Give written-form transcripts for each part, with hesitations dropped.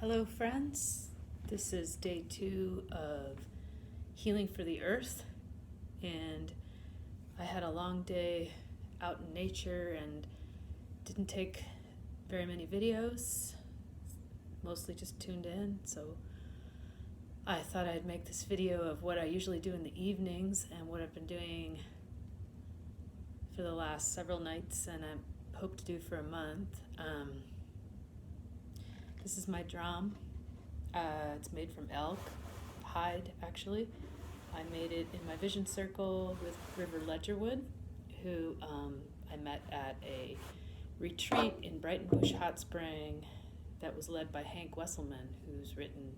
Hello, friends. This is day 2 of Healing for the Earth, and I had a long day out in nature and didn't take very many videos, mostly just tuned in, so I thought I'd make this video of what I usually do in the evenings and what I've been doing for the last several nights, and I hope to do for a month. This is my drum. It's made from elk hide, actually. I made it in my vision circle with River Ledgerwood, who I met at a retreat in Brighton Bush Hot Spring that was led by Hank Wesselman, who's written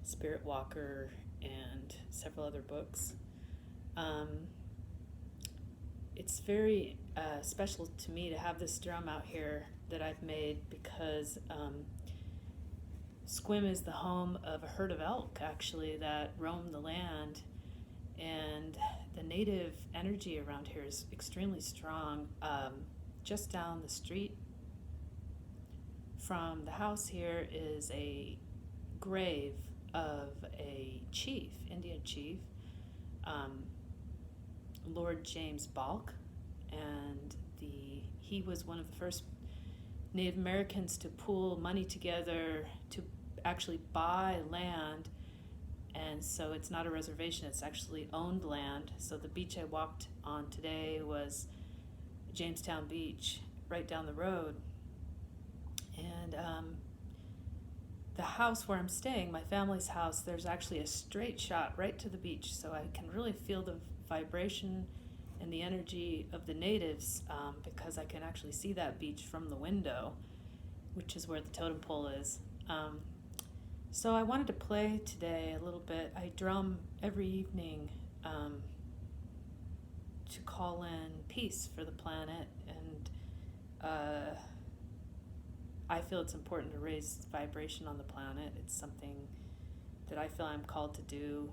Spirit Walker and several other books. It's very special to me to have this drum out here that I've made because Sequim is the home of a herd of elk, actually, that roam the land, and the native energy around here is extremely strong. Just down the street from the house here is a grave of a chief, Indian chief, Lord James Balk, and he was one of the first Native Americans to pool money together to actually buy land, and so it's not a reservation, it's actually owned land. So the beach I walked on today was Jamestown Beach, right down the road. And the house where I'm staying, my family's house, there's actually a straight shot right to the beach, so I can really feel the vibration and the energy of the natives because I can actually see that beach from the window, which is where the totem pole is. So I wanted to play today a little bit. I drum every evening to call in peace for the planet, and I feel it's important to raise vibration on the planet. It's something that I feel I'm called to do.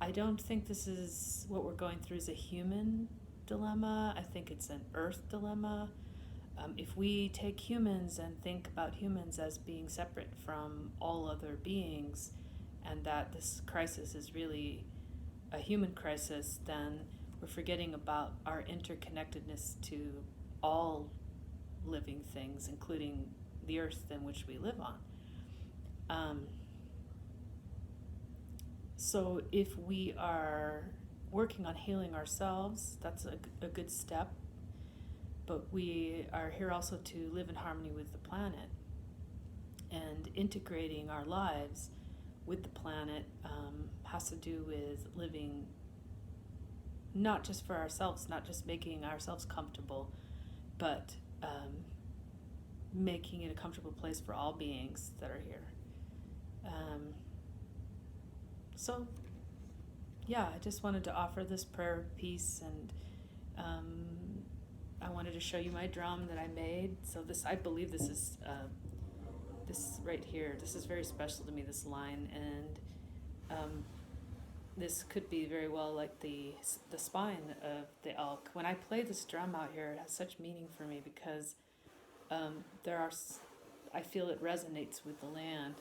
I don't think this is what we're going through is a human dilemma. I think it's an earth dilemma. If we take humans and think about humans as being separate from all other beings, and that this crisis is really a human crisis, then we're forgetting about our interconnectedness to all living things, including the earth in which we live on. So if we are working on healing ourselves, that's a good step. But we are here also to live in harmony with the planet, and integrating our lives with the planet has to do with living not just for ourselves, not just making ourselves comfortable, but making it a comfortable place for all beings that are here. So yeah, I just wanted to offer this prayer of peace, and I wanted to show you my drum that I made. So this, I believe this is this right here. This is very special to me, this line, and this could be very well like the spine of the elk. When I play this drum out here, it has such meaning for me because I feel it resonates with the land.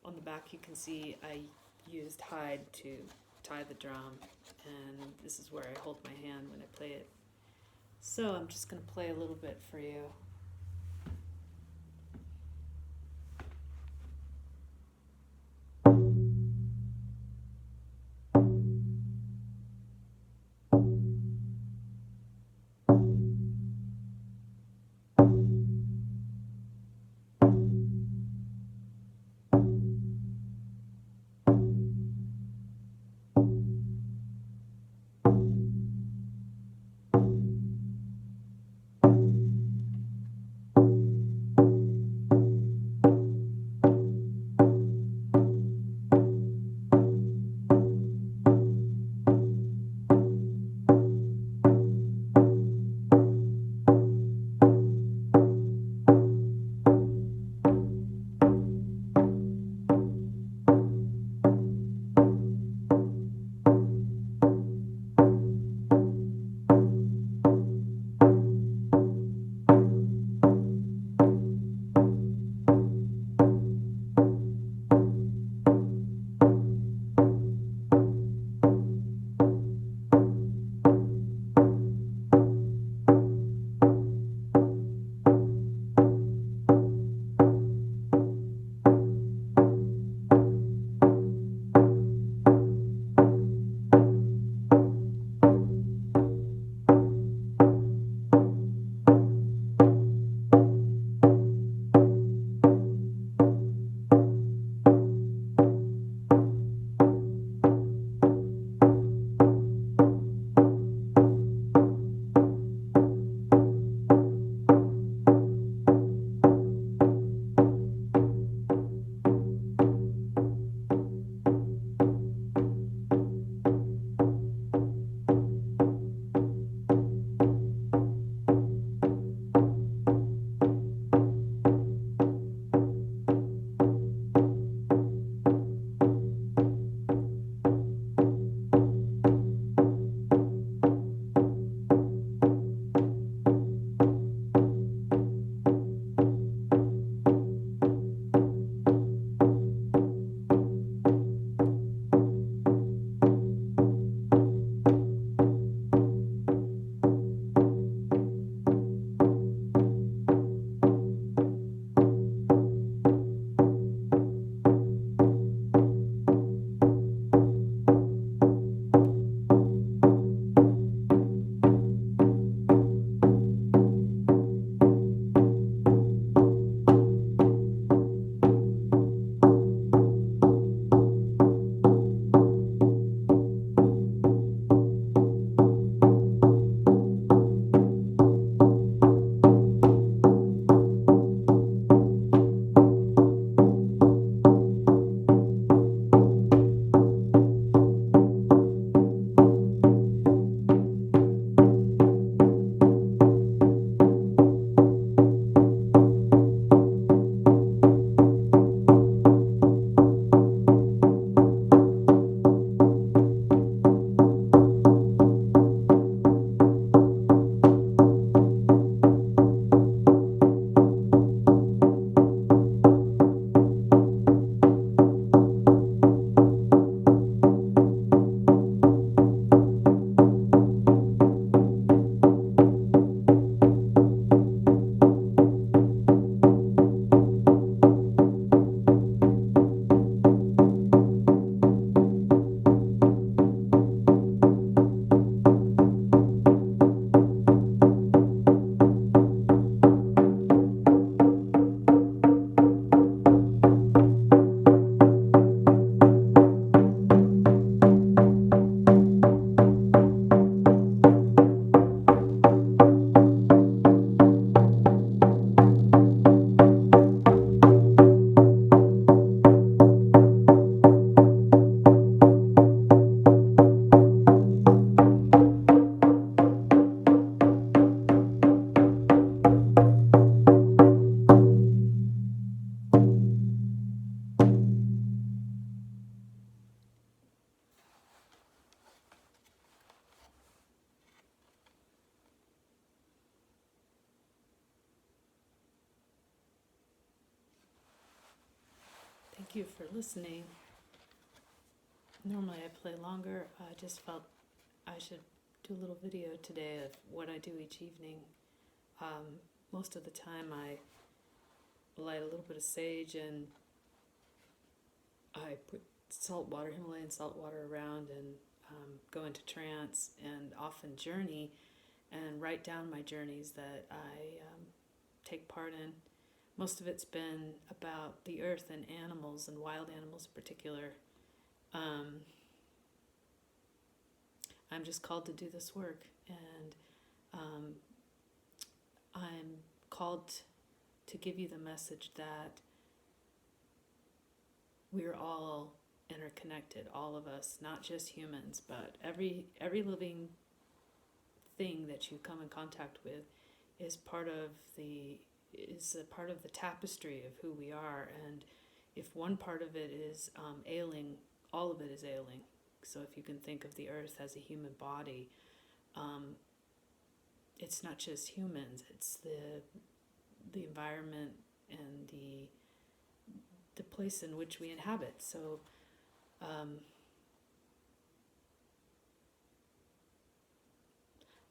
On the back you can see I used hide to tie the drum, and this is where I hold my hand when I play it. So I'm just going to play a little bit for you. thank you for listening. Normally I play longer. I just felt I should do a little video today of what I do each evening. Most of the time I light a little bit of sage and I put Himalayan salt water around and go into trance and often journey and write down my journeys that I take part in. Most of it's been about the earth and animals, and wild animals in particular. I'm just called to do this work, and I'm called to give you the message that we're all interconnected, all of us, not just humans, but every living thing that you come in contact with is a part of the tapestry of who we are. And if one part of it is ailing, all of it is ailing. So if you can think of the earth as a human body, it's not just humans, it's the environment and the place in which we inhabit. So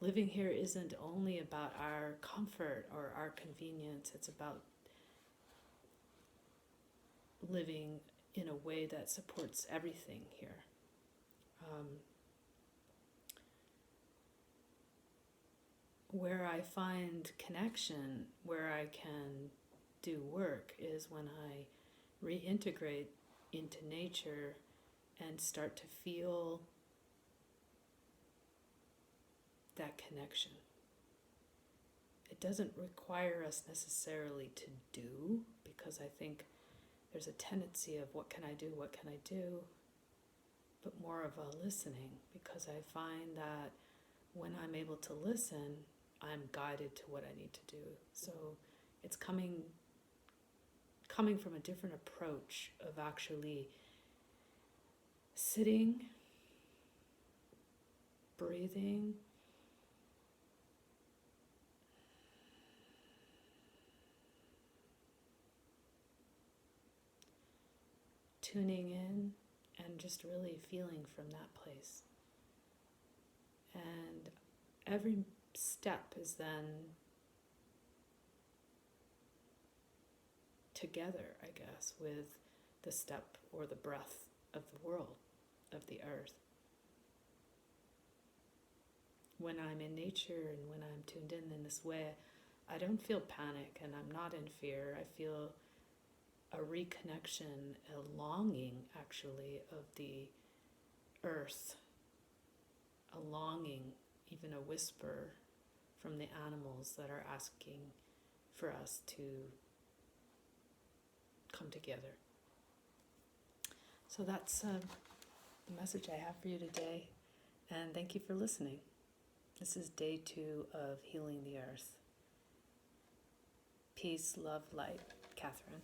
living here isn't only about our comfort or our convenience, it's about living in a way that supports everything here. Where I find connection, where I can do work, is when I reintegrate into nature and start to feel that connection. It doesn't require us necessarily to do, because I think there's a tendency of what can I do, but more of a listening, because I find that when I'm able to listen, I'm guided to what I need to do. So it's coming from a different approach of actually sitting, breathing, tuning in, and just really feeling from that place. And every step is then together, I guess, with the step or the breath of the world, of the earth. When I'm in nature and when I'm tuned in this way, I don't feel panic and I'm not in fear. I feel a reconnection, a longing actually of the earth, a longing, even a whisper from the animals that are asking for us to come together. So that's the message I have for you today, and thank you for listening. This is day 2 of Healing the Earth. Peace, love, light. Catherine.